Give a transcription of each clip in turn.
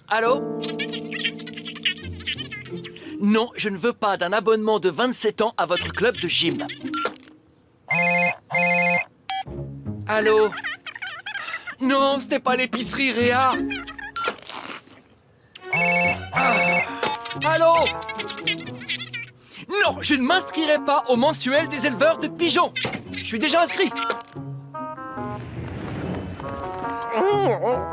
Allô? Non, je ne veux pas d'un abonnement de 27 ans à votre club de gym. Allô? Non, ce n'est pas l'épicerie Réa. Allô? Non, je ne m'inscrirai pas au mensuel des éleveurs de pigeons. Je suis déjà inscrit.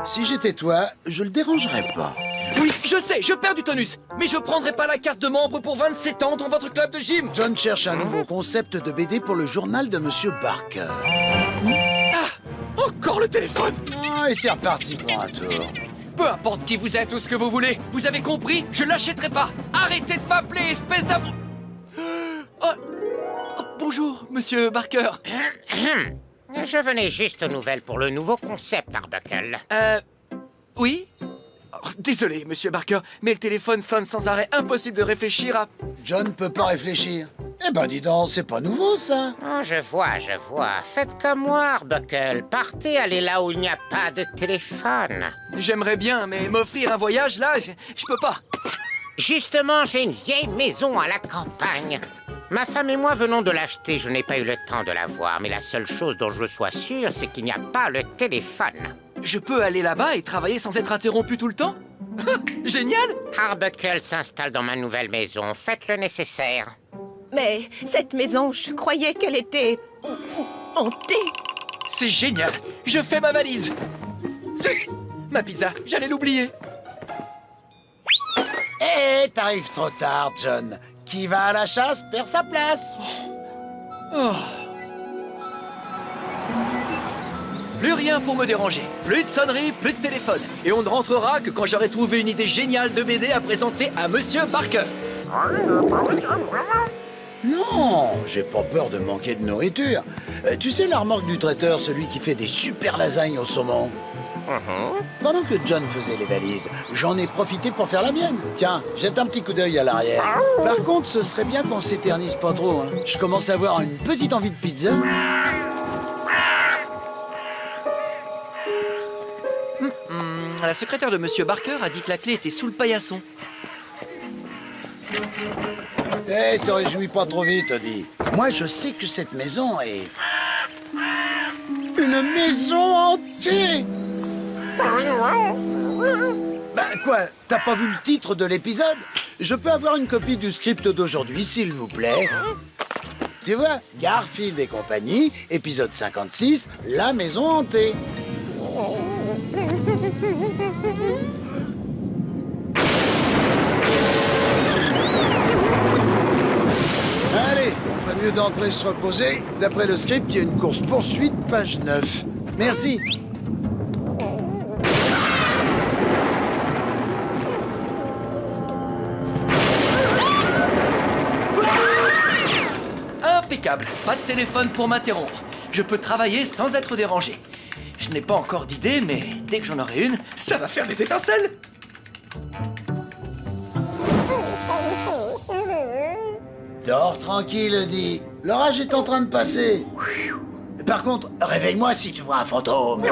Si j'étais toi, je le dérangerais pas. Oui, je sais, je perds du tonus. Mais je prendrai pas la carte de membre pour 27 ans dans votre club de gym. John cherche un nouveau concept de BD pour le journal de Monsieur Barker. Encore le téléphone. Ah, et c'est reparti pour un tour. Peu importe qui vous êtes ou ce que vous voulez, vous avez compris? Je l'achèterai pas. Arrêtez de m'appeler, espèce d'am... Bonjour, Monsieur Barker. Je venais juste aux nouvelles pour le nouveau concept, Arbuckle. Oui? Oh, désolé, Monsieur Barker, mais le téléphone sonne sans arrêt. Impossible de réfléchir à... John peut pas réfléchir. Eh ben dis donc, c'est pas nouveau ça. Oh, je vois. Faites comme moi, Arbuckle. Partez, allez là où il n'y a pas de téléphone. J'aimerais bien, mais m'offrir un voyage, là, je peux pas. Justement, j'ai une vieille maison à la campagne. Ma femme et moi venons de l'acheter. Je n'ai pas eu le temps de la voir, mais la seule chose dont je sois sûr, c'est qu'il n'y a pas le téléphone. Je peux aller là-bas et travailler sans être interrompu tout le temps? Génial! Arbuckle s'installe dans ma nouvelle maison. Faites le nécessaire. Mais cette maison, je croyais qu'elle était... hantée. C'est génial! Je fais ma valise! Zut! Ma pizza, j'allais l'oublier! Eh, t'arrives trop tard, John. Qui va à la chasse perd sa place. Plus rien pour me déranger. Plus de sonnerie, plus de téléphone. Et on ne rentrera que quand j'aurai trouvé une idée géniale de BD à présenter à Monsieur Barker. Non, j'ai pas peur de manquer de nourriture. Tu sais la remorque du traiteur, celui qui fait des super lasagnes au saumon? Pendant que John faisait les valises, j'en ai profité pour faire la mienne. Tiens, jette un petit coup d'œil à l'arrière. Par contre, ce serait bien qu'on s'éternise pas trop, hein. Je commence à avoir une petite envie de pizza. La secrétaire de Monsieur Barker a dit que la clé était sous le paillasson. Eh, te réjouis pas trop vite, Odie. Moi, je sais que cette maison est... une maison hantée! Ben quoi, t'as pas vu le titre de l'épisode? Je peux avoir une copie du script d'aujourd'hui, s'il vous plaît? Tu vois, Garfield et compagnie, épisode 56, la maison hantée. Allez, on ferait mieux d'entrer se reposer. D'après le script, il y a une course-poursuite, page 9. Merci. Impeccable. Pas de téléphone pour m'interrompre. Je peux travailler sans être dérangé. Je n'ai pas encore d'idée, mais dès que j'en aurai une, ça va faire des étincelles. Dors tranquille, Odie. L'orage est en train de passer. Par contre, réveille-moi si tu vois un fantôme.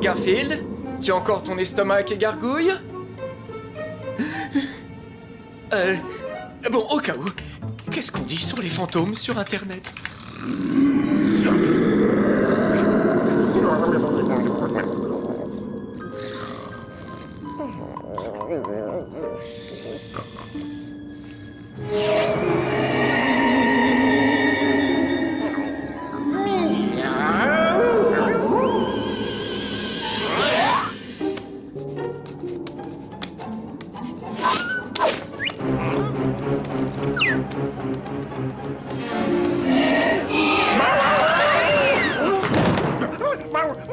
Garfield, tu as encore ton estomac qui gargouille? Bon, au cas où, qu'est-ce qu'on dit sur les fantômes sur Internet?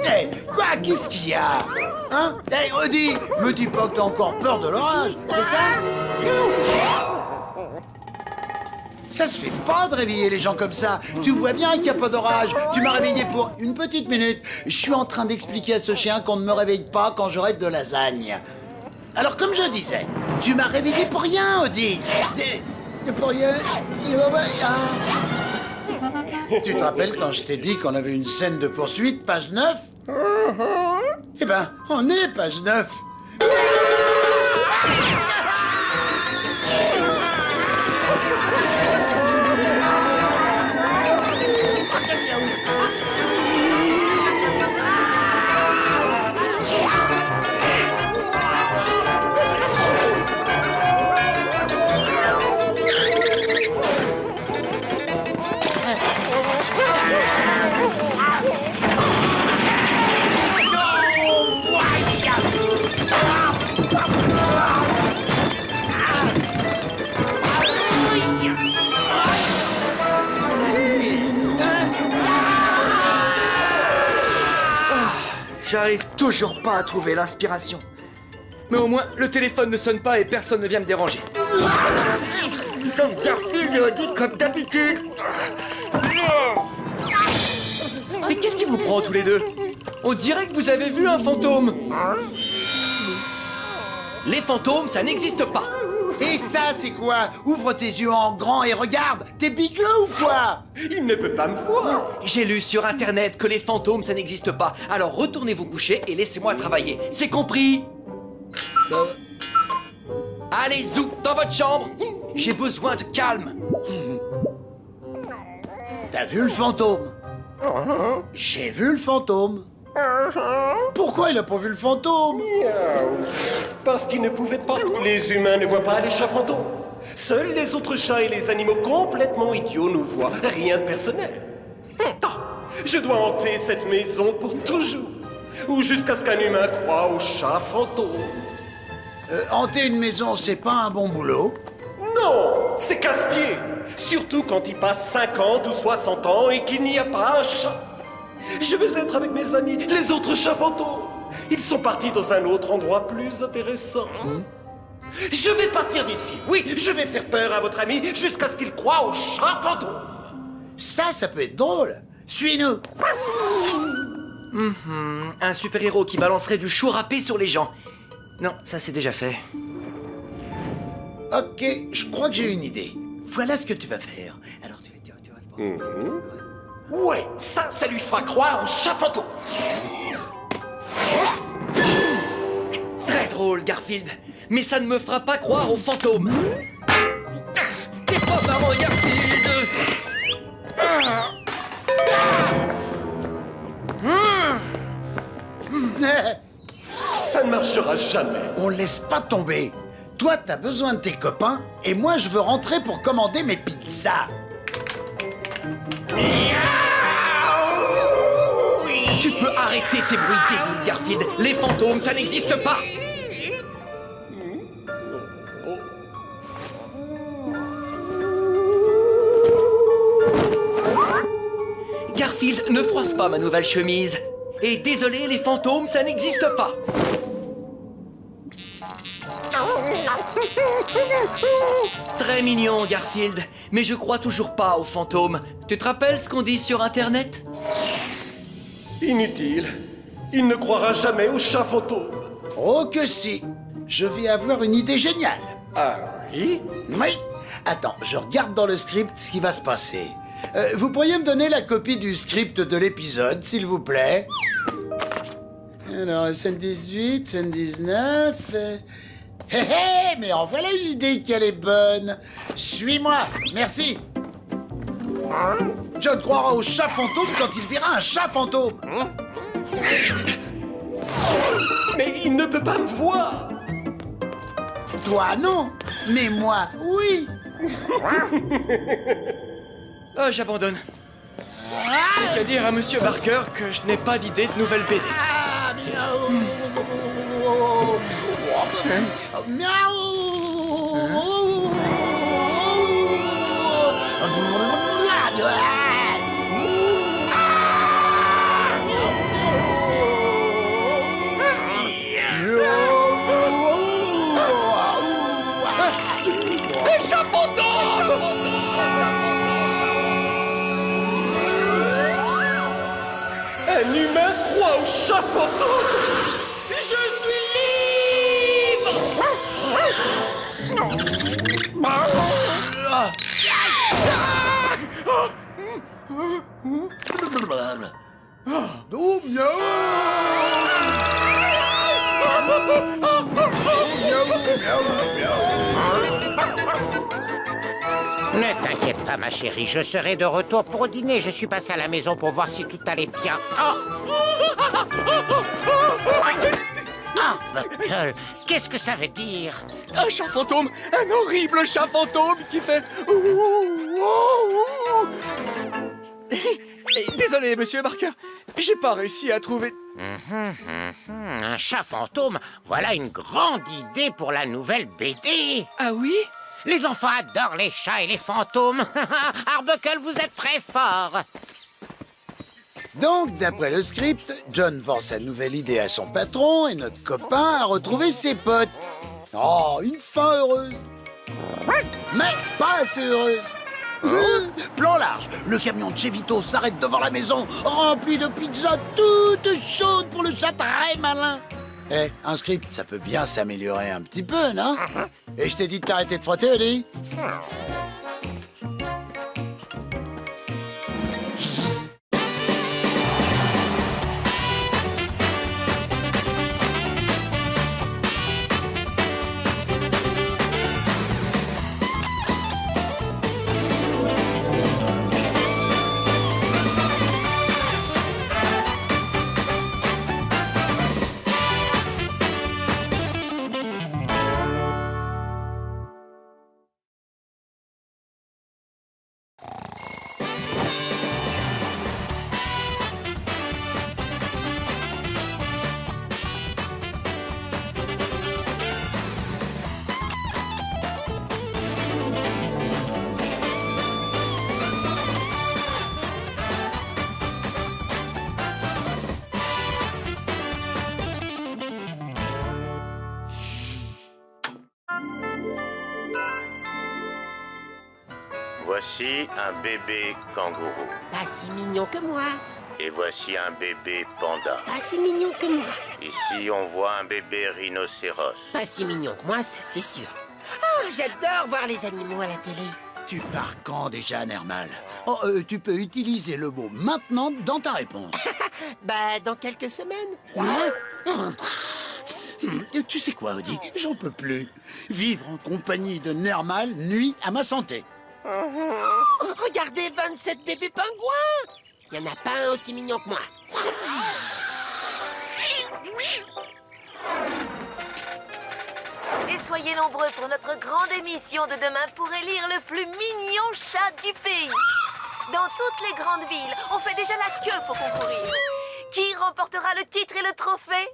Hé, quoi? Qu'est-ce qu'il y a? Hein? Hé, Odie, me dis pas que t'as encore peur de l'orage, c'est ça? Ça se fait pas de réveiller les gens comme ça. Tu vois bien qu'il n'y a pas d'orage. Tu m'as réveillé pour une petite minute. Je suis en train d'expliquer à ce chien qu'on ne me réveille pas quand je rêve de lasagne. Alors, comme je disais, tu m'as réveillé pour rien, Audi. Pour rien. Tu te rappelles quand je t'ai dit qu'on avait une scène de poursuite, page 9 ? Eh ben, on est page 9. J'arrive toujours pas à trouver l'inspiration. Mais au moins, le téléphone ne sonne pas et personne ne vient me déranger. Sauf Garfield et Audi comme d'habitude. Mais qu'est-ce qui vous prend tous les deux? On dirait que vous avez vu un fantôme. Les fantômes, ça n'existe pas. Et ça, c'est quoi? Ouvre tes yeux en grand et regarde. T'es bigleux ou quoi? Il ne peut pas me voir. J'ai lu sur Internet que les fantômes, ça n'existe pas. Alors retournez vous coucher et laissez-moi travailler. C'est compris? Allez, zou, dans votre chambre. J'ai besoin de calme. T'as vu le fantôme? J'ai vu le fantôme. Pourquoi il a pas vu le fantôme? Parce qu'il ne pouvait pas. Les humains ne voient pas les chats fantômes. Seuls les autres chats et les animaux complètement idiots nous voient. Rien de personnel. Ah, je dois hanter cette maison pour toujours. Ou jusqu'à ce qu'un humain croie aux chats fantômes. Hanter une maison, c'est pas un bon boulot? Non, c'est casse-pied. Surtout quand il passe 50 ou 60 ans et qu'il n'y a pas un chat. Je veux être avec mes amis, les autres chats fantômes. Ils sont partis dans un autre endroit plus intéressant. Je vais partir d'ici. Oui, je vais faire peur à votre ami jusqu'à ce qu'il croie aux chats fantômes. Ça peut être drôle. Suis-nous. Un super-héros qui balancerait du chou râpé sur les gens. Non, ça c'est déjà fait. Ok, je crois que j'ai une idée. Voilà ce que tu vas faire. Alors tu vas... Ouais, ça lui fera croire aux chats fantômes. Très drôle, Garfield. Mais ça ne me fera pas croire aux fantômes. T'es pas marrant, Garfield. Ça ne marchera jamais. On laisse pas tomber. Toi, t'as besoin de tes copains, et moi, je veux rentrer pour commander mes pizzas. Tu peux arrêter tes bruits débiles, Garfield. Les fantômes, ça n'existe pas. Garfield, ne froisse pas ma nouvelle chemise. Et désolé, les fantômes, ça n'existe pas. Très mignon, Garfield. Mais je crois toujours pas aux fantômes. Tu te rappelles ce qu'on dit sur Internet? Inutile. Il ne croira jamais aux chats fantômes. Oh que si. Je vais avoir une idée géniale. Ah oui? Oui. Attends, je regarde dans le script ce qui va se passer. Vous pourriez me donner la copie du script de l'épisode, s'il vous plaît? Alors, scène 18, scène 19... Hé hé, mais en voilà une idée qu'elle est bonne. Suis-moi, merci. John croira au chat fantôme quand il verra un chat fantôme. Mais il ne peut pas me voir. Toi, non, mais moi, oui. Ah, j'abandonne. Que dire à Monsieur Barker que je n'ai pas d'idée de nouvelle BD. Échafaudons! fantôme! Je suis libre! Oh, miaou. Ne t'inquiète pas, ma chérie, je serai de retour pour dîner. Je suis passé à la maison pour voir si tout allait bien. Buckle, qu'est-ce que ça veut dire? Un chat fantôme, un horrible chat fantôme qui fait... Désolé, monsieur Barker, j'ai pas réussi à trouver... Un chat fantôme, voilà une grande idée pour la nouvelle BD. Ah oui? Les enfants adorent les chats et les fantômes. Arbuckle, vous êtes très fort. Donc, d'après le script, John vend sa nouvelle idée à son patron et notre copain a retrouvé ses potes. Oh, une fin heureuse. Mais pas assez heureuse. Plan large, le camion de chez Vito s'arrête devant la maison, rempli de pizzas toutes chaudes pour le chat très malin. Eh, un script, ça peut bien s'améliorer un petit peu, non? Et je t'ai dit de t'arrêter de frotter, Eddie. Voici un bébé kangourou. Pas si mignon que moi. Et voici un bébé panda. Pas si mignon que moi. Ici, on voit un bébé rhinocéros. Pas si mignon que moi, ça c'est sûr. Ah, j'adore voir les animaux à la télé. Tu pars quand déjà, Nermal? Oh, tu peux utiliser le mot maintenant dans ta réponse. Bah, dans quelques semaines. Tu sais quoi, Odie? J'en peux plus. Vivre en compagnie de Nermal nuit à ma santé. Regardez 27 bébés pingouins. Il n'y en a pas un aussi mignon que moi. Et soyez nombreux pour notre grande émission de demain pour élire le plus mignon chat du pays. Dans toutes les grandes villes, on fait déjà la queue pour concourir. Qui remportera le titre et le trophée?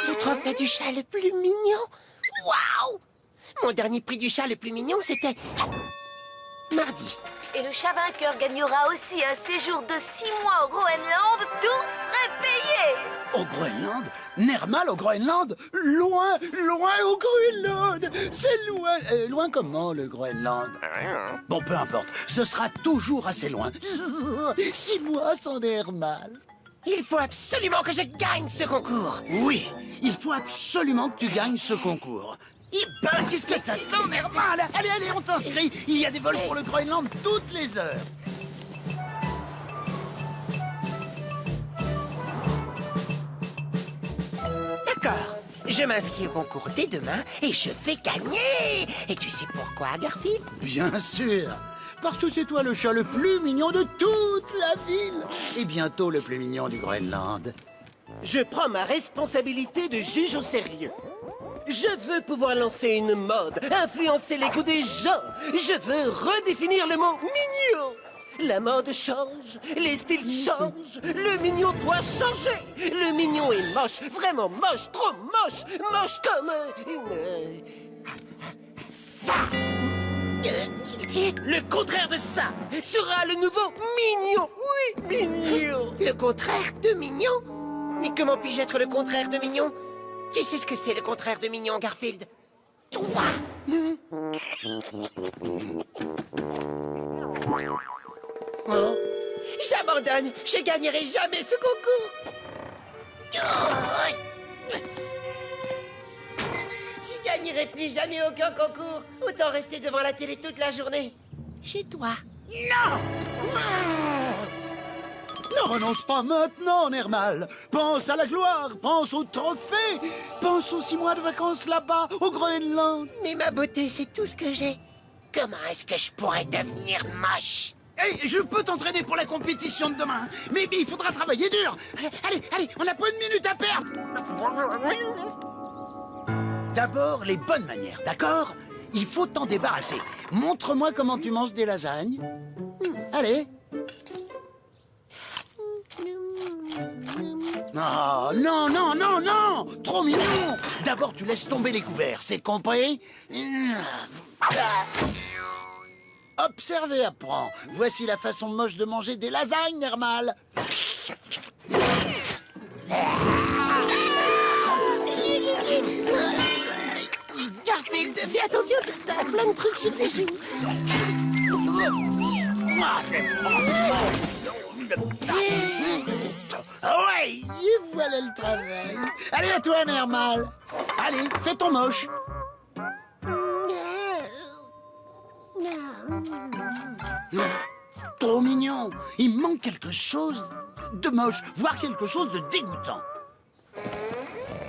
Le trophée du chat le plus mignon. Waouh! Mon dernier prix du chat le plus mignon, c'était mardi. Et le chat vainqueur gagnera aussi un séjour de 6 mois au Groenland, tout frais payé. Au Groenland? Nermal au Groenland? Loin, loin au Groenland! C'est loin. Loin comment, le Groenland? Bon, peu importe. Ce sera toujours assez loin. 6 mois sans Nermal. Il faut absolument que je gagne ce concours. Oui, il faut absolument que tu gagnes ce concours. Eh ben, qu'est-ce que t'attends, Nermal? Allez, allez, on t'inscrit. Il y a des vols pour le Groenland toutes les heures. D'accord. Je m'inscris au concours dès demain et je vais gagner. Et tu sais pourquoi, Garfield? Bien sûr. Parce que c'est toi le chat le plus mignon de toute la ville. Et bientôt le plus mignon du Groenland. Je prends ma responsabilité de juge au sérieux. Je veux pouvoir lancer une mode, influencer les goûts des gens. Je veux redéfinir le mot mignon. La mode change, les styles changent, le mignon doit changer. Le mignon est moche, vraiment moche, trop moche, moche comme ça. Le contraire de ça sera le nouveau mignon. Oui, mignon. Le contraire de mignon? Mais comment puis-je être le contraire de mignon? Tu sais ce que c'est le contraire de mignon, Garfield? Toi! Oh, j'abandonne. Je gagnerai jamais ce concours. Je gagnerai plus jamais aucun concours. Autant rester devant la télé toute la journée. Chez toi. Ne renonce pas maintenant, Nermal. Pense à la gloire, pense au trophée, pense aux 6 mois de vacances là-bas, au Groenland. Mais ma beauté, c'est tout ce que j'ai. Comment est-ce que je pourrais devenir moche? Hey, je peux t'entraîner pour la compétition de demain, mais il faudra travailler dur. Allez, on n'a pas une minute à perdre. D'abord, les bonnes manières, d'accord? Il faut t'en débarrasser. Montre-moi comment tu manges des lasagnes. Allez. Oh, non! Trop mignon! D'abord, tu laisses tomber les couverts, c'est compris? Observe et apprends. Voici la façon moche de manger des lasagnes, Nermal. Garfield, fais attention, t'as plein de trucs sur les joues. Ouais, et voilà le travail. Allez, à toi, Nermal. Allez, fais ton moche. Trop mignon. Il manque quelque chose de moche, voire quelque chose de dégoûtant.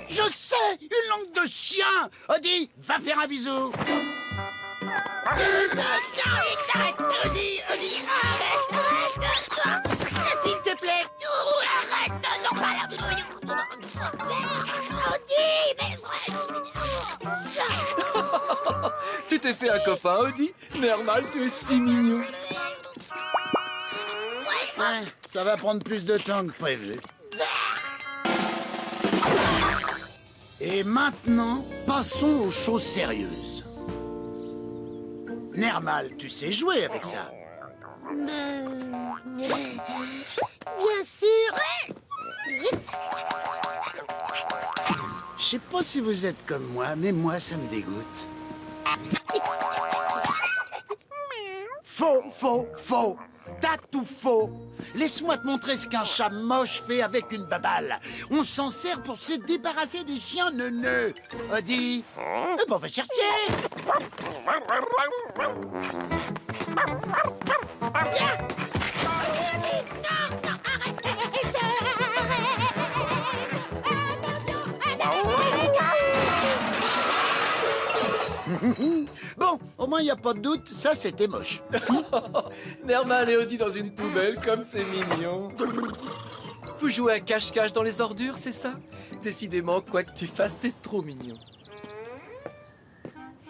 Je sais, une langue de chien. Odie, va faire un bisou. Odie, arrête. S'il te plaît. Arrête. Tu t'es fait un copain, Audi? Nermal, tu es si mignon. Ouais, ça va prendre plus de temps que prévu. Et maintenant, passons aux choses sérieuses. Nermal, tu sais jouer avec ça. Bien sûr. Je sais pas si vous êtes comme moi, mais moi, ça me dégoûte. Faux. T'as tout faux. Laisse-moi te montrer ce qu'un chat moche fait avec une babale. On s'en sert pour se débarrasser des chiens neuneux. Odie, eh ben, on va chercher. Bon, au moins, il n'y a pas de doute, ça, c'était moche. Nermal et Audi dans une poubelle, comme c'est mignon. Vous jouez à cache-cache dans les ordures, c'est ça? Décidément, quoi que tu fasses, t'es trop mignon.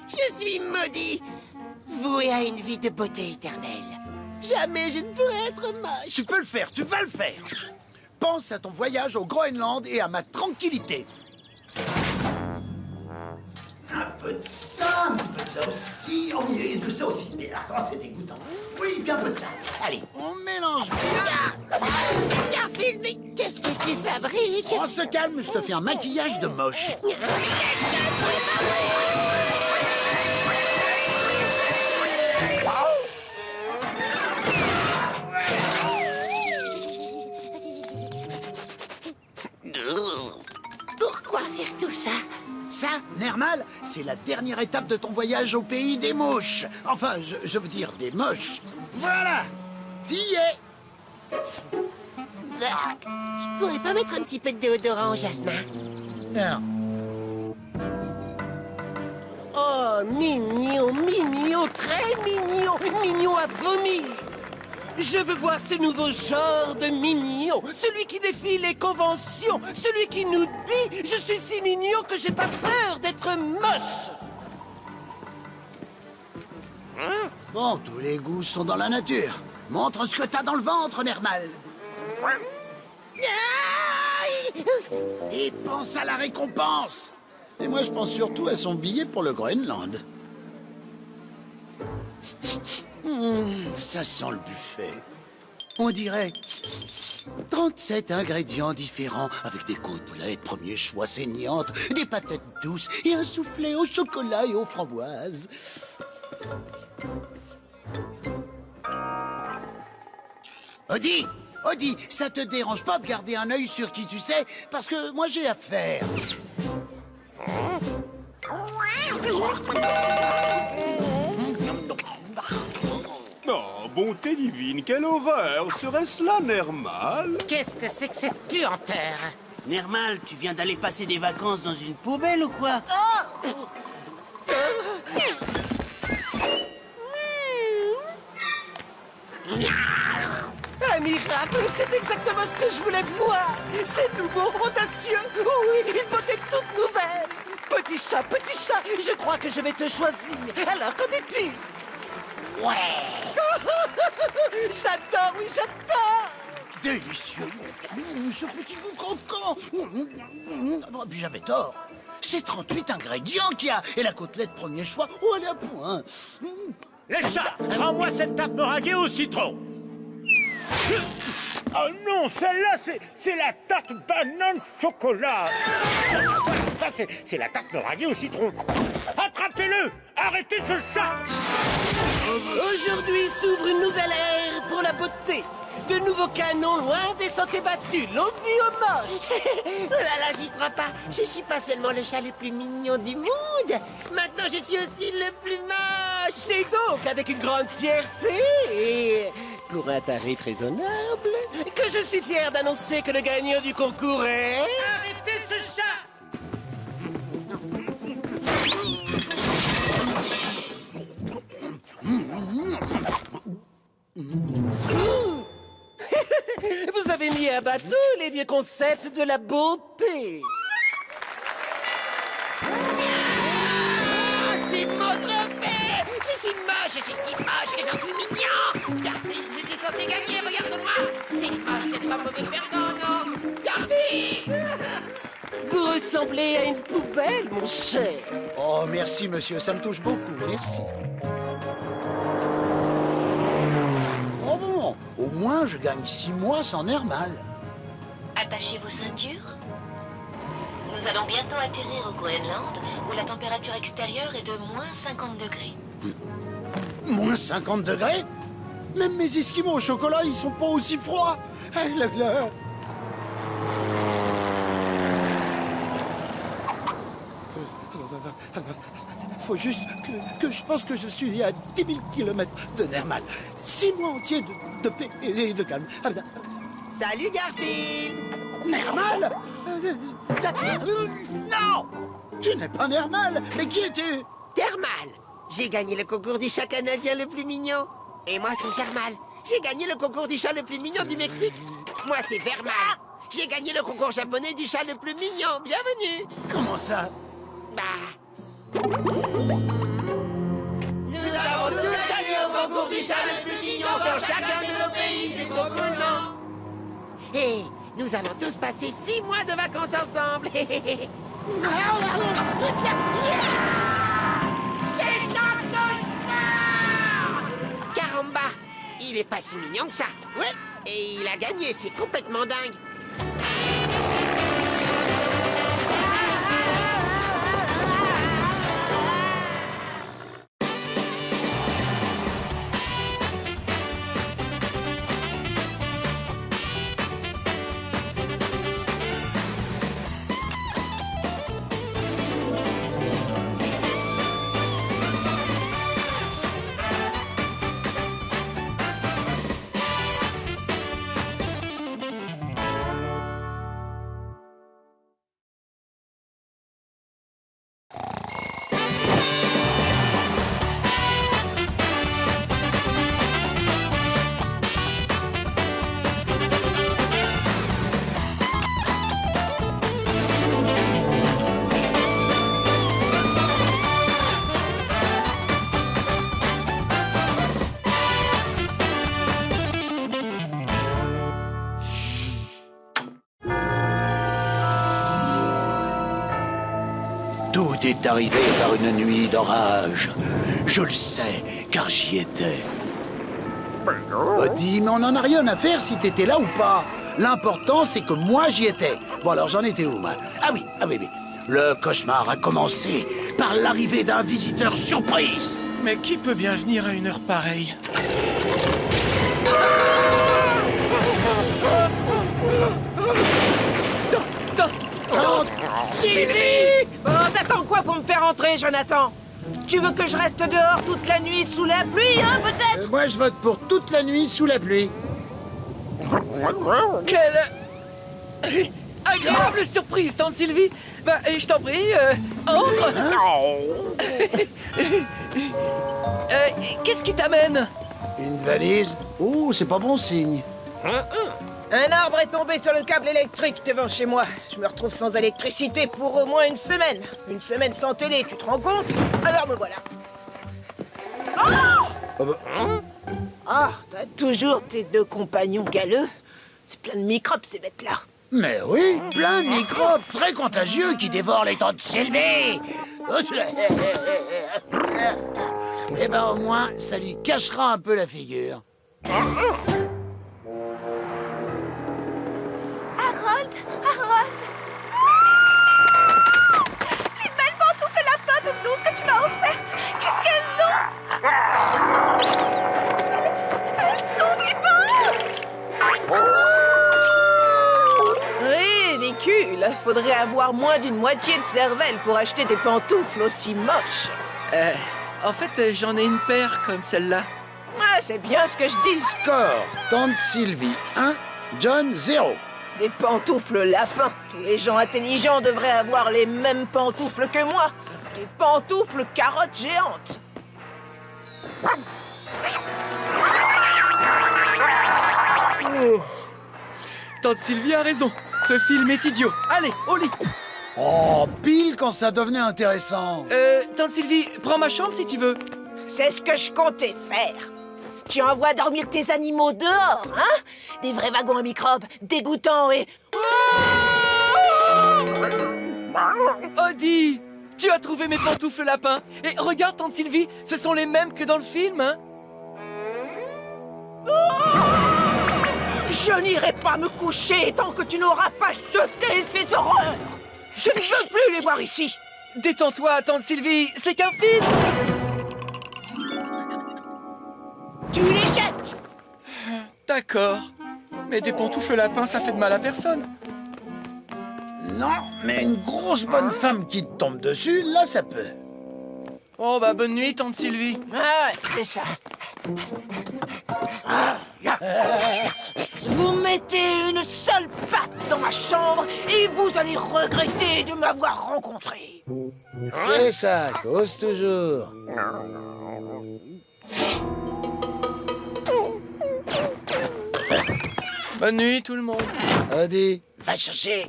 Je suis maudit, voué à une vie de beauté éternelle. Jamais je ne pourrai être moche. Tu peux le faire, tu vas le faire. Pense à ton voyage au Groenland et à ma tranquillité. Un peu de ça aussi. Oh, et de ça aussi. Mais attends, c'est dégoûtant. Oui, bien peu de ça. Allez, on mélange bien. Garfield, mais qu'est-ce que tu fabriques? On se calme, je te fais un maquillage de moche. Pourquoi faire tout ça? Ça, Nermal, c'est la dernière étape de ton voyage au pays des mouches. Enfin, je veux dire des moches. Voilà, t'y es. Je pourrais pas mettre un petit peu de déodorant au jasmin? Non. Oh, mignon, très mignon à vomir. Je veux voir ce nouveau genre de mignon, celui qui défie les conventions, celui qui nous dit « Je suis si mignon que j'ai pas peur d'être moche ». Bon, tous les goûts sont dans la nature. Montre ce que t'as dans le ventre, Nermal. Et pense à la récompense. Et moi, je pense surtout à son billet pour le Groenland. Ça sent le buffet. On dirait 37 ingrédients différents avec des côtelettes premier choix saignantes, des patates douces et un soufflé au chocolat et aux framboises. Odie, Audi, ça te dérange pas de garder un œil sur qui tu sais? Parce que moi j'ai affaire. Oh, bonté divine, quelle horreur! Serait-ce là Nermal? Qu'est-ce que c'est que cette puanteur? Nermal, tu viens d'aller passer des vacances dans une poubelle ou quoi? Un miracle, c'est exactement ce que je voulais voir. C'est nouveau, audacieux. Oui, une beauté toute nouvelle. Petit chat, je crois que je vais te choisir. Alors, qu'en dis-tu? Ouais. J'adore, oui, j'adore. Délicieux. Ce petit goût croquant. Puis j'avais tort. C'est 38 ingrédients qu'il y a. Et la côtelette premier choix, oh, elle est à point. Les chats, rends-moi cette tarte meringuée au citron. Oh non, celle-là, c'est la tarte banane chocolat. Ça, c'est la tarte meringuée au citron. Attrapez-le! Arrêtez ce chat! Aujourd'hui s'ouvre une nouvelle ère pour la beauté. De nouveaux canons loin des sentiers battus. Longue vie aux moches. Oh là là, j'y crois pas. Je suis pas seulement le chat le plus mignon du monde. Maintenant, je suis aussi le plus moche. C'est donc avec une grande fierté et pour un tarif raisonnable que je suis fier d'annoncer que le gagnant du concours est... Arrêtez ce chat! Vous avez mis à bateau les vieux concepts de la beauté. Ah, c'est mon trophée! Je suis moche, je suis si moche que j'en suis mignon! Garfield, j'étais censé gagner, regarde-moi! C'est moche d'être pas mauvais perdant, non? Garfield! Vous ressemblez à une poubelle, mon cher. Oh, merci, monsieur. Ça me touche beaucoup. Merci. Oh bon, au moins je gagne 6 mois sans Nermal. Attachez vos ceintures. Nous allons bientôt atterrir au Groenland, où la température extérieure est de moins 50 degrés. Moins 50 degrés? Même mes esquimaux au chocolat, ils sont pas aussi froids. Ah, là. Faut juste que je pense que je suis à 10 000 km de Nermal. 6 mois entiers de paix et de calme. Salut, Garfield! Nermal? Non! Tu n'es pas Nermal, mais qui es-tu? Germal! J'ai gagné le concours du chat canadien le plus mignon. Et moi, c'est Germal. J'ai gagné le concours du chat le plus mignon du Mexique. Moi, c'est Vermal. J'ai gagné le concours japonais du chat le plus mignon. Bienvenue! Comment ça? Bah... Nous avons tous gagné au concours du chat le plus mignon dans chacun de nos pays. C'est trop cool, non? Et nous allons tous passer 6 mois de vacances ensemble. C'est un cauchemar! Caramba! Il est pas si mignon que ça. Ouais, et il a gagné, c'est complètement dingue. Tout est arrivé par une nuit d'orage. Je le sais, car j'y étais. Dis, mais on n'en a rien à faire si t'étais là ou pas. L'important, c'est que moi, j'y étais. Bon, alors, j'en étais où, moi? Ah oui. Le cauchemar a commencé par l'arrivée d'un visiteur surprise. Mais qui peut bien venir à une heure pareille? Sylvie! Bon, t'attends quoi pour me faire entrer, Jonathan? Tu veux que je reste dehors toute la nuit sous la pluie, hein, peut-être? Moi, je vote pour toute la nuit sous la pluie. Quelle agréable surprise, tante Sylvie. Bah, je t'en prie, entre. Qu'est-ce qui t'amène? Une valise? Oh, c'est pas bon signe. Un arbre est tombé sur le câble électrique devant chez moi. Je me retrouve sans électricité pour au moins une semaine. Une semaine sans télé, tu te rends compte? Alors me voilà. Ah, t'as toujours tes deux compagnons galeux. C'est plein de microbes, ces bêtes-là. Mais oui, plein de microbes très contagieux qui dévorent les tantes Sylvie. Eh ben au moins, ça lui cachera un peu la figure. Harold, Harold. Les belles pantoufles lapin de douce que tu m'as offertes, qu'est-ce qu'elles ont? Elles sont vivantes. Ridicule. Faudrait avoir moins d'une moitié de cervelle pour acheter des pantoufles aussi moches. En fait, j'en ai une paire comme celle-là. Ah, c'est bien ce que je dis. Score, tante Sylvie 1, John 0. Des pantoufles lapins. Tous les gens intelligents devraient avoir les mêmes pantoufles que moi. Des pantoufles carottes géantes. Tante Sylvie a raison. Ce film est idiot. Allez, au lit. Oh, pile quand ça devenait intéressant. Tante Sylvie, prends ma chambre si tu veux. C'est ce que je comptais faire. Tu envoies dormir tes animaux dehors, hein? Des vrais wagons à microbes, dégoûtants et... Odie, tu as trouvé mes pantoufles lapins. Et regarde, tante Sylvie, ce sont les mêmes que dans le film, hein? Je n'irai pas me coucher tant que tu n'auras pas jeté ces horreurs. Je ne veux plus les voir ici. Détends-toi, tante Sylvie, c'est qu'un film. Tu les jettes. D'accord. Mais des pantoufles lapins, ça fait de mal à personne. Non, mais une grosse bonne femme qui te tombe dessus, là ça peut. Oh bah bonne nuit, tante Sylvie. Ah ouais, c'est ça. Vous mettez une seule patte dans ma chambre et vous allez regretter de m'avoir rencontré. C'est ça, cause toujours. Bonne nuit, tout le monde. Odie, va chercher.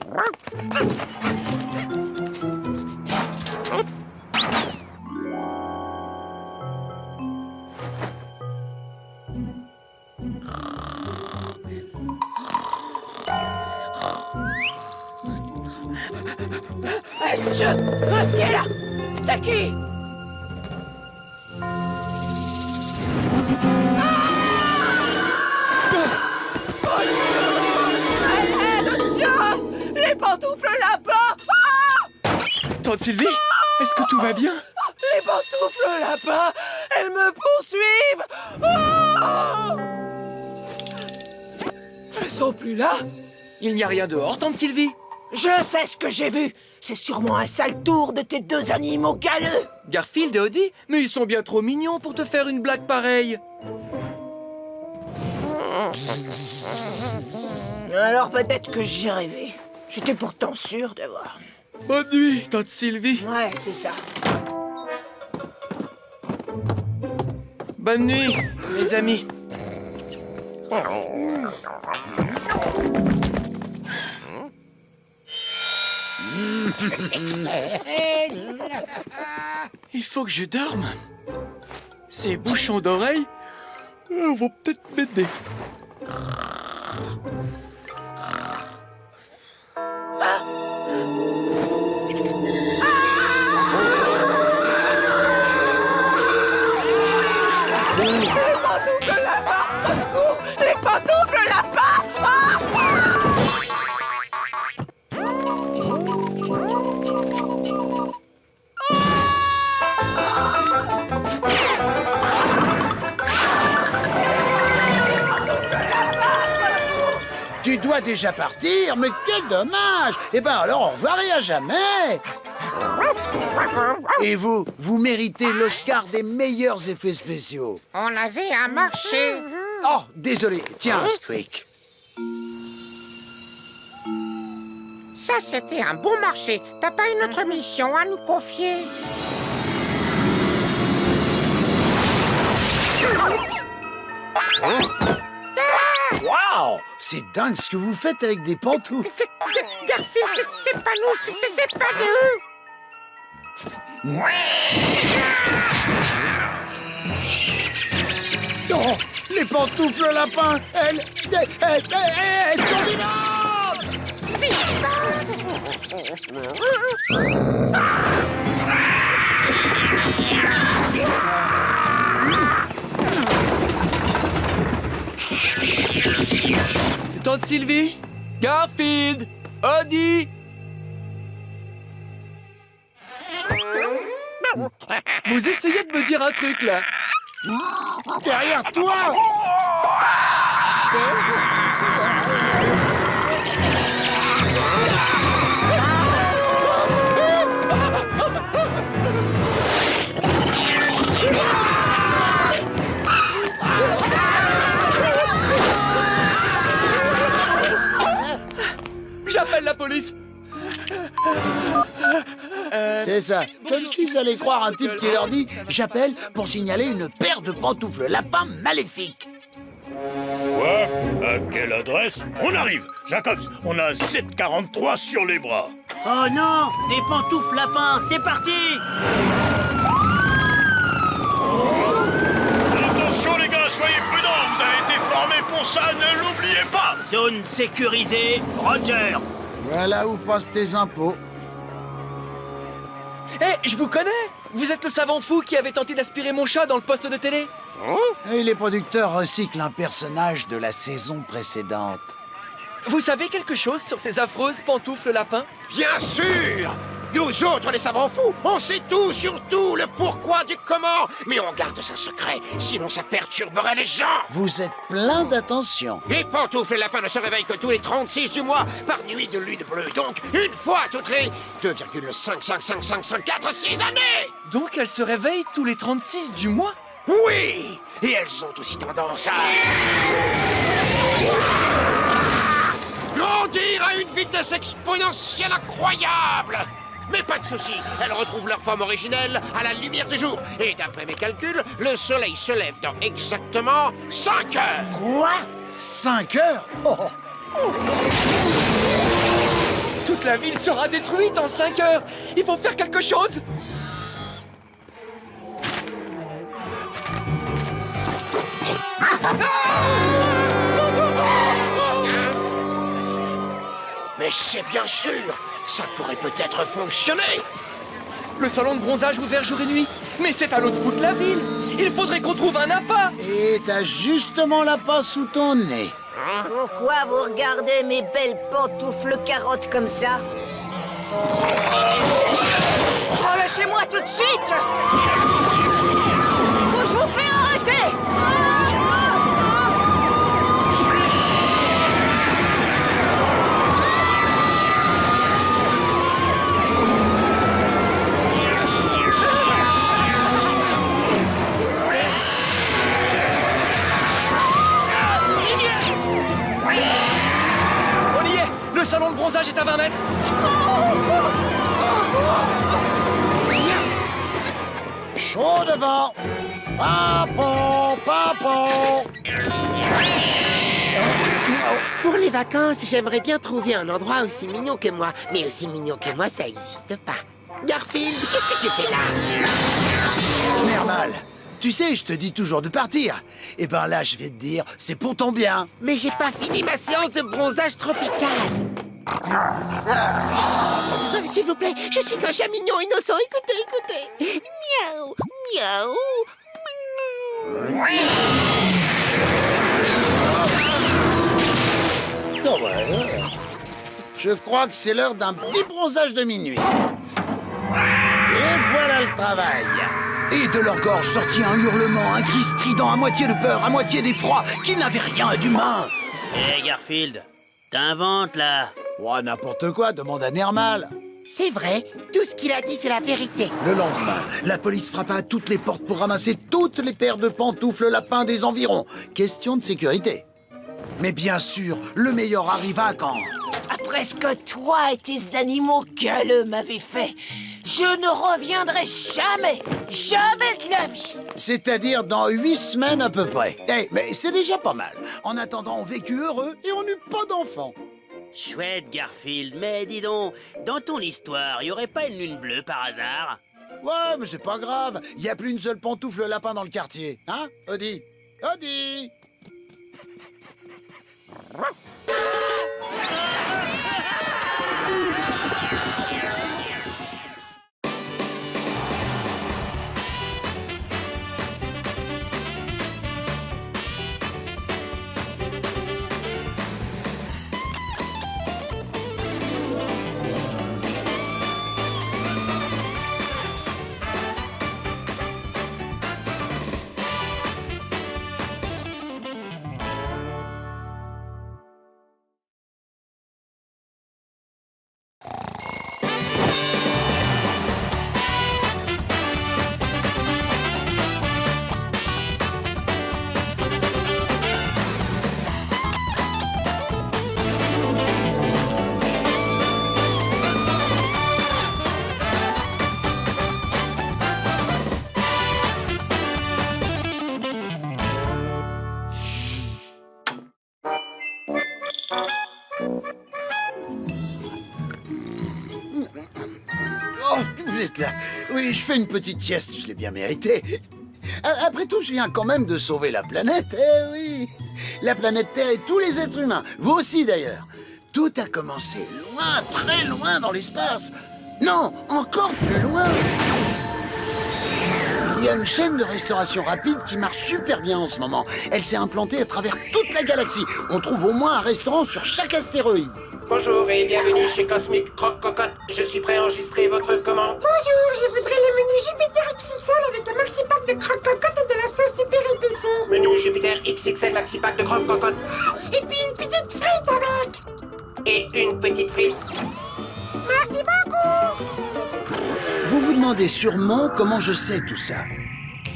Qui est là? C'est qui? Les pantoufles lapins! Tante Sylvie, est-ce que tout va bien? Les pantoufles lapins! Elles me poursuivent! Elles sont plus là? Il n'y a rien dehors, tante Sylvie. Je sais ce que j'ai vu! C'est sûrement un sale tour de tes deux animaux galeux! Garfield et Odie? Mais ils sont bien trop mignons pour te faire une blague pareille. Alors peut-être que j'ai rêvé. J'étais pourtant sûr d'avoir... Bonne nuit, tante Sylvie. Ouais, c'est ça. Bonne nuit, mes amis. Il faut que je dorme. Ces bouchons d'oreilles vont peut-être m'aider. Les pantoufles lapins! Au secours! Les pantoufles lapins! Tu dois déjà partir, mais quel dommage! Eh ben alors, au revoir et à jamais! Et vous, vous méritez l'Oscar des meilleurs effets spéciaux. On avait un marché. Oh, désolé. Tiens, Squeak. Ça, c'était un bon marché. T'as pas une autre mission à nous confier? Waouh! C'est dingue ce que vous faites avec des pantoufles. Garfield, c'est pas nous, c'est pas nous. Oh, les pantoufles lapins, elles sont vivantes! Tante Sylvie, Garfield, Odie. Vous essayez de me dire un truc, là. Derrière toi! J'appelle la police. C'est ça. Comme s'ils allaient croire un type qui leur dit « J'appelle pour signaler une paire de pantoufles lapins maléfiques. » Quoi? À quelle adresse? On arrive. Jacobs, on a 7,43 sur les bras. Oh non, des pantoufles lapins, c'est parti! Attention les gars, soyez prudents. Vous avez été formés pour ça, ne l'oubliez pas. Zone sécurisée, Roger. Voilà où passent tes impôts. Eh, je vous connais. Vous êtes le savant fou qui avait tenté d'aspirer mon chat dans le poste de télé. Et les producteurs recyclent un personnage de la saison précédente. Vous savez quelque chose sur ces affreuses pantoufles lapins? Bien sûr! Nous autres, les savants fous, on sait tout sur tout, le pourquoi du comment, mais on garde ça secret, sinon ça perturberait les gens. Vous êtes plein d'attention. Les pantoufles et lapins ne se réveillent que tous les 36 du mois, par nuit de lune bleue, donc une fois toutes les 2,55554 années. Donc elles se réveillent tous les 36 du mois? Oui, et elles ont aussi tendance à grandir à une vitesse exponentielle incroyable. Mais pas de souci, elles retrouvent leur forme originelle à la lumière du jour. Et d'après mes calculs, le soleil se lève dans exactement 5 heures. Quoi? 5 heures? Oh. Toute la ville sera détruite en 5 heures. Il faut faire quelque chose. Mais c'est bien sûr, ça pourrait peut-être fonctionner. Le salon de bronzage ouvert jour et nuit. Mais c'est à l'autre bout de la ville. Il faudrait qu'on trouve un appât. Et t'as justement l'appât sous ton nez. Pourquoi vous regardez mes belles pantoufles carottes comme ça? Relâchez-moi tout de suite! Ou je vous fais arrêter! On y est. Le salon de bronzage est à 20 mètres. Chaud devant. Papon, papon. Pour les vacances, j'aimerais bien trouver un endroit aussi mignon que moi. Mais aussi mignon que moi, ça n'existe pas. Garfield, qu'est-ce que tu fais là? Nermal, tu sais, je te dis toujours de partir. Et ben là, je vais te dire, c'est pour ton bien. Mais j'ai pas fini ma séance de bronzage tropical. S'il vous plaît, je suis qu'un chat mignon innocent. Écoutez, écoutez. Miaou, miaou. Je crois que c'est l'heure d'un petit bronzage de minuit. Et voilà le travail. Et de leur gorge sortit un hurlement, un cri strident, à moitié de peur, à moitié d'effroi, qui n'avait rien d'humain. Hé Garfield, T'inventes, là. Oh, n'importe quoi, demande à Nermal. C'est vrai, tout ce qu'il a dit, c'est la vérité. Le lendemain, la police frappa à toutes les portes pour ramasser toutes les paires de pantoufles lapins des environs. Question de sécurité. Mais bien sûr, le meilleur arriva quand... Après ce que toi et tes animaux gueuleux m'avez fait, je ne reviendrai jamais, jamais de la vie. C'est-à-dire dans 8 semaines à peu près. Eh, mais c'est déjà pas mal. En attendant, on vécut heureux et on n'eut pas d'enfants. Chouette, Garfield, mais dis donc, dans ton histoire, y aurait pas une lune bleue par hasard? Ouais, mais c'est pas grave. Y a plus une seule pantoufle lapin dans le quartier. Hein, Odie? Odie! Oh, vous êtes là. Oui, je fais une petite sieste, je l'ai bien mérité. Après tout, je viens quand même de sauver la planète. Eh oui, la planète Terre et tous les êtres humains. Vous aussi d'ailleurs. Tout a commencé loin, très loin dans l'espace. Non, encore plus loin. Il y a une chaîne de restauration rapide qui marche super bien en ce moment. Elle s'est implantée à travers toute la galaxie. On trouve au moins un restaurant sur chaque astéroïde. Bonjour et bienvenue chez Cosmic Croque Cocotte. Je suis prêt à enregistrer votre commande. Bonjour, je voudrais le menu Jupiter XXL avec un maxi pack de croque cocotte et de la sauce super épicée. Menu Jupiter XXL Maxi Pack de Croque Cocotte. Et puis une petite frite avec. Et une petite frite. Merci beaucoup. Vous vous demandez sûrement comment je sais tout ça.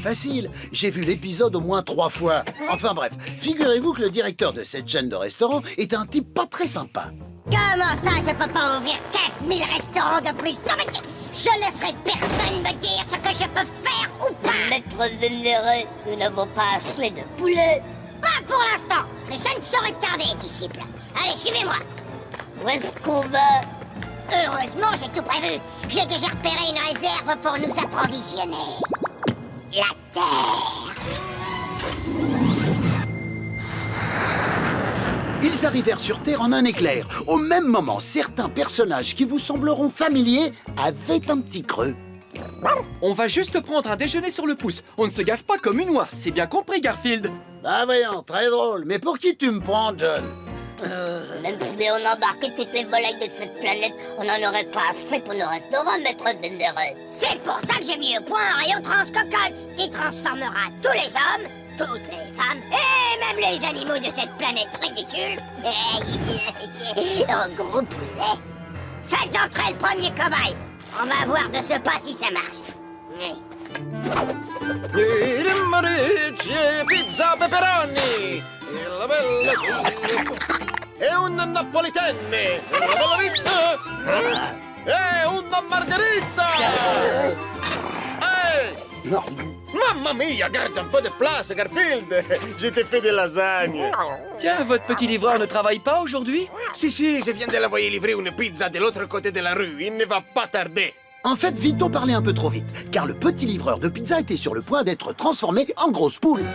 Facile, j'ai vu l'épisode au moins 3 fois. Enfin bref, figurez-vous que le directeur de cette chaîne de restaurants est un type pas très sympa. Comment ça, je peux pas ouvrir 15 000 restaurants de plus? Non mais je laisserai personne me dire ce que je peux faire ou pas. Maître Vénéré, nous n'avons pas assez de poulet. Pas pour l'instant, mais ça ne saurait tarder, disciple. Allez, suivez-moi. Où est-ce qu'on va? Heureusement, j'ai tout prévu. J'ai déjà repéré une réserve pour nous approvisionner. La Terre. Ils arrivèrent sur Terre en un éclair. Au même moment, certains personnages qui vous sembleront familiers avaient un petit creux. On va juste prendre un déjeuner sur le pouce. On ne se gaffe pas comme une oie. C'est bien compris, Garfield. Ah voyons, très drôle. Mais pour qui tu me prends, John? Même si on embarquait toutes les volailles de cette planète, on n'en aurait pas assez pour nos restaurants, Maître Vénéré. C'est pour ça que j'ai mis au point un rayon transcocotte qui transformera tous les hommes, toutes les femmes et même les animaux de cette planète ridicule en gros poulets. Faites entrer le premier cobaye. On va voir de ce pas si ça marche. Pizza pepperoni! La bella e un napolitane! La bella vita! E una margherita! Mamma mia, garde un peu de place, Garfield! Je t'ai fait des lasagnes! Tiens, votre petit livreur ne travaille pas aujourd'hui? Si, je viens de l'envoyer livrer une pizza de l'autre côté de la rue. Il ne va pas tarder. En fait, Vito parlait un peu trop vite, car le petit livreur de pizza était sur le point d'être transformé en grosse poule.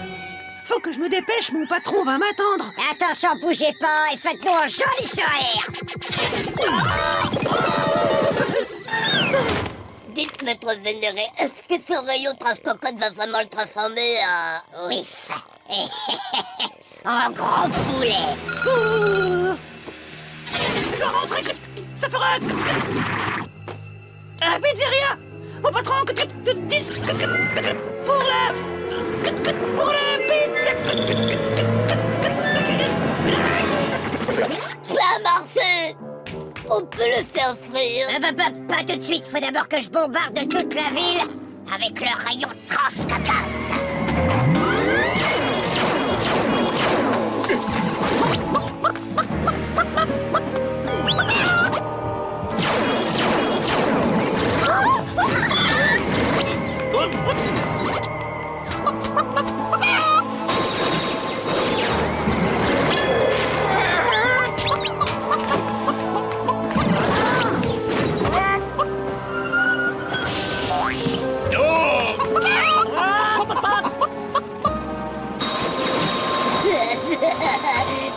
Faut que je me dépêche, mon patron va m'attendre. Attention, bougez pas et faites-nous un joli sourire. Dites, Maître Vénéré, est-ce que ce rayon transcocotte va vraiment le transformer en... Oui, en gros poulet. Je dois rentrer, ça fera... À la pizzeria. Mon patron, pour la pizza. Ça à Marseille. On peut le faire frire. Pas tout de suite, faut d'abord que je bombarde toute la ville avec le rayon transcocotte.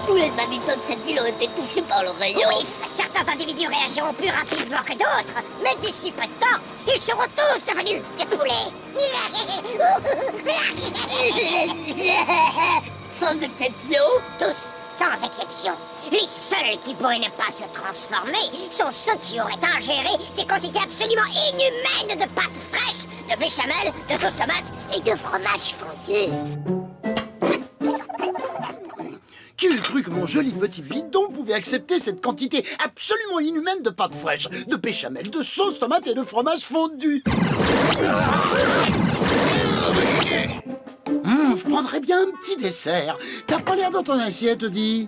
Tous les habitants de cette ville ont été touchés par le rayon. Oui, certains individus réagiront plus rapidement que d'autres, mais d'ici peu de temps, ils seront tous devenus des poulets. Sans exception. Tous, sans exception. Les seuls qui pourraient ne pas se transformer sont ceux qui auraient ingéré des quantités absolument inhumaines de pâtes fraîches, de béchamel, de sauce tomate et de fromage fondu. Qui eût cru que mon joli petit bidon pouvait accepter cette quantité absolument inhumaine de pâtes fraîches, de béchamel, de sauce tomate et de fromage fondu? Je prendrais bien un petit dessert. T'as pas l'air dans ton assiette, dis.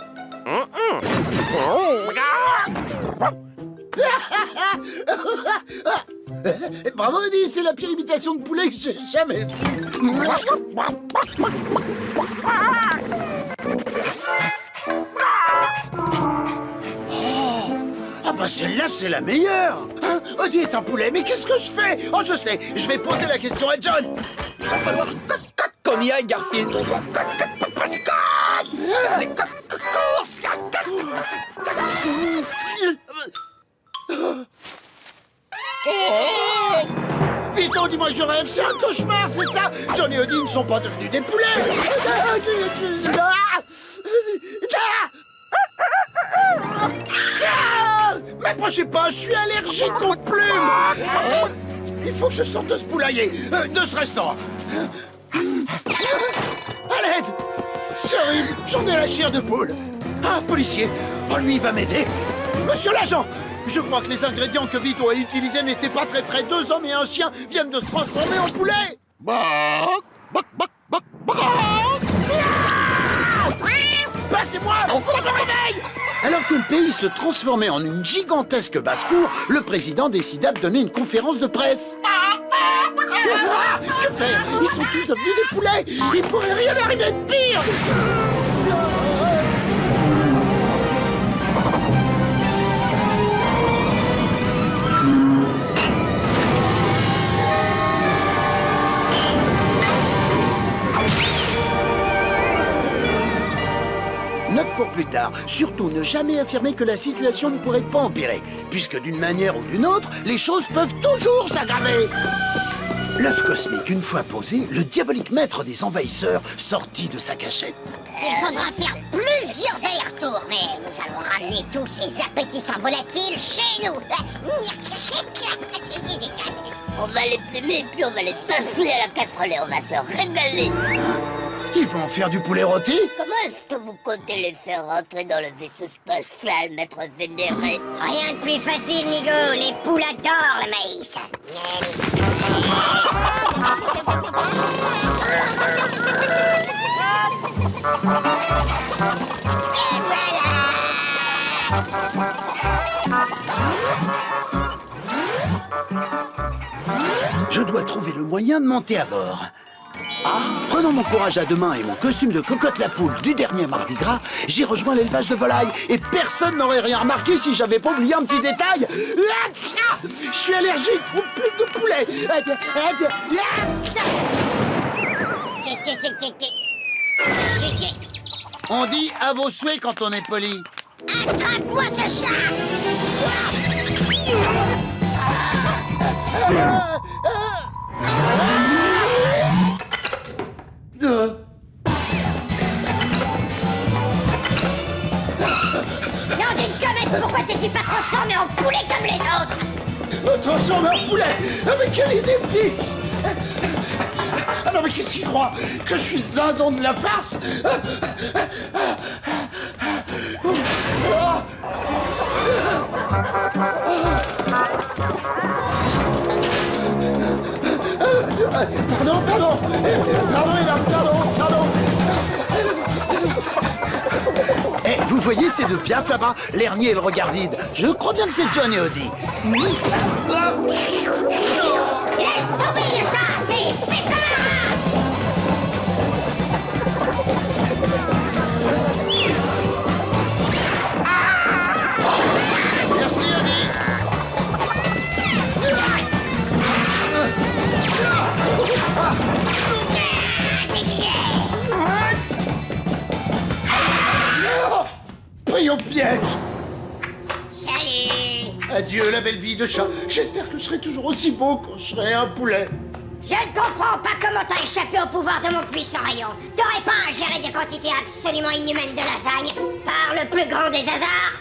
Bravo, Eddie, c'est la pire imitation de poulet que j'ai jamais vue. Ah bah celle-là, c'est la meilleure. Hein? Eddie est un poulet, mais qu'est-ce que je fais? Oh, je sais, je vais poser la question à John. Il va falloir qu'on y aille, Garfield. Vito, dis-moi que je rêve, c'est un cauchemar, c'est ça? John et Eddie ne sont pas devenus des poulets. M'approchez pas, je suis allergique aux plumes. Il faut que je sorte de ce poulailler, de ce restaurant. À l'aide! C'est horrible, j'en ai la chair de poule. Ah, policier, oh, lui, il va m'aider. Monsieur l'agent, je crois que les ingrédients que Vito a utilisés n'étaient pas très frais. 2 hommes et un chien viennent de se transformer en poulet. Passez-moi, faut que je me réveille. Alors que le pays se transformait en une gigantesque basse-cour, le président décida de donner une conférence de presse. Ah, que faire? Ils sont tous devenus des poulets. Il pourrait rien arriver de pire. Note pour plus tard, surtout ne jamais affirmer que la situation ne pourrait pas empirer, puisque d'une manière ou d'une autre, les choses peuvent toujours s'aggraver. L'œuf cosmique, une fois posé, le diabolique maître des envahisseurs sortit de sa cachette. Il faudra faire plusieurs allers-retours, mais nous allons ramener tous ces appétissants volatiles chez nous. On va les plumer, puis on va les passer à la casserole et on va se régaler. Ils vont en faire du poulet rôti? Comment est-ce que vous comptez les faire rentrer dans le vaisseau spatial, maître vénéré? Rien de plus facile, Nigo. Les poules adorent le maïs. Et voilà! Je dois trouver le moyen de monter à bord. Prenant mon courage à 2 mains et mon costume de cocotte la poule du dernier Mardi Gras, j'ai rejoint l'élevage de volailles et personne n'aurait rien remarqué si j'avais pas oublié un petit détail. Je suis allergique aux plumes de poulet. Qu'est-ce que c'est que... On dit à vos souhaits quand on est poli. Attrape-moi ce chat! Nom d'une comète, pourquoi s'est-il pas transformé en poulet comme les autres? Transformé en poulet? Avec quelle idée fixe! Ah non, mais qu'est-ce qu'il croit? Que je suis le dindon de la farce? Eh, vous voyez ces deux piafs là-bas? L'hernier et le regard vide. Je crois bien que c'est John et Odie. Laisse tomber le chat! T'es fait comme un rat! Merci, Odie. Pris au piège. Salut! Adieu, la belle vie de chat. J'espère que je serai toujours aussi beau quand je serai un poulet. Je ne comprends pas comment t'as échappé au pouvoir de mon puissant rayon. T'aurais pas à gérer des quantités absolument inhumaines de lasagne par le plus grand des hasards?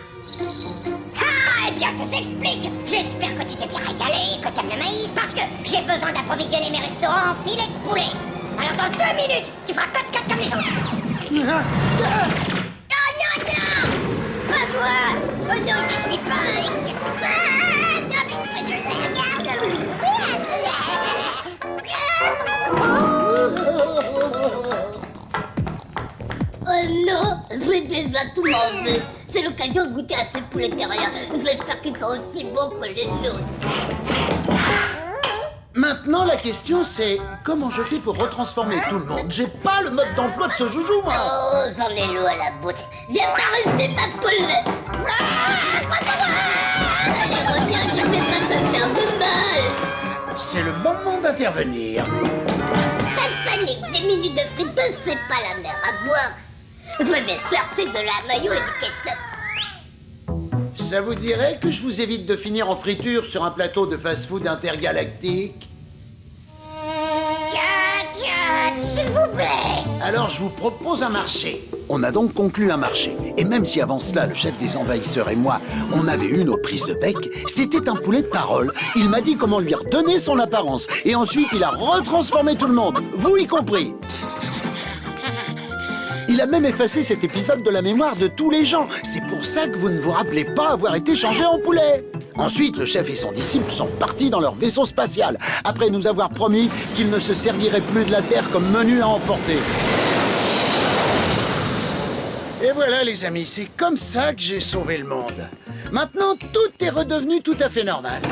Ah, eh bien, tout s'explique. J'espère que tu t'es bien régalé, que t'aimes le maïs, parce que j'ai besoin d'approvisionner mes restaurants en filets de poulet. Alors dans 2 minutes, tu feras 4-4 comme les autres. Oh non, non! Pas moi! Oh non, je suis pas... Oh non, j'ai déjà tout mangé. C'est l'occasion de goûter à ces poulets terriens. J'espère qu'ils sont aussi bons que les nôtres. Maintenant, la question c'est comment je fais pour retransformer tout le monde? J'ai pas le mode d'emploi de ce joujou, moi. Oh, j'en ai l'eau à la bouche. Viens t'arrêter ma poulette. Allez, reviens, je vais pas te faire de mal. C'est le moment d'intervenir. Pas de panique, des minutes de friteuse, c'est pas la mer à boire. Je vais surfer de la mayo et du ketchup. Ça vous dirait que je vous évite de finir en friture sur un plateau de fast-food intergalactique? S'il vous plaît! Alors je vous propose un marché. On a donc conclu un marché. Et même si avant cela, le chef des envahisseurs et moi, on avait eu nos prises de bec, c'était un poulet de parole. Il m'a dit comment lui redonner son apparence. Et ensuite, il a retransformé tout le monde, vous y compris. Il a même effacé cet épisode de la mémoire de tous les gens. C'est pour ça que vous ne vous rappelez pas avoir été changé en poulet. Ensuite, le chef et son disciple sont repartis dans leur vaisseau spatial, après nous avoir promis qu'ils ne se serviraient plus de la Terre comme menu à emporter. Et voilà, les amis, c'est comme ça que j'ai sauvé le monde. Maintenant, tout est redevenu tout à fait normal.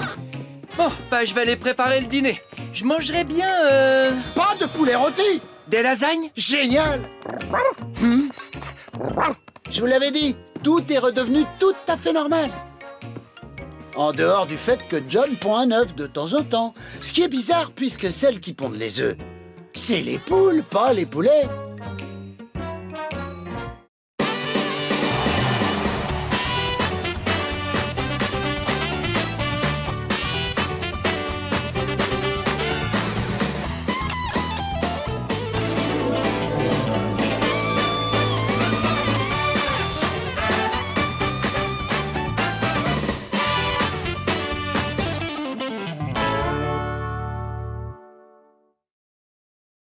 Bon, bah je vais aller préparer le dîner. Je mangerai bien, Pas de poulet rôti! des lasagnes. Génial! Je vous l'avais dit, tout est redevenu tout à fait normal. En dehors du fait que John pond un œuf de temps en temps. Ce qui est bizarre puisque celles qui pondent les œufs, c'est les poules, pas les poulets.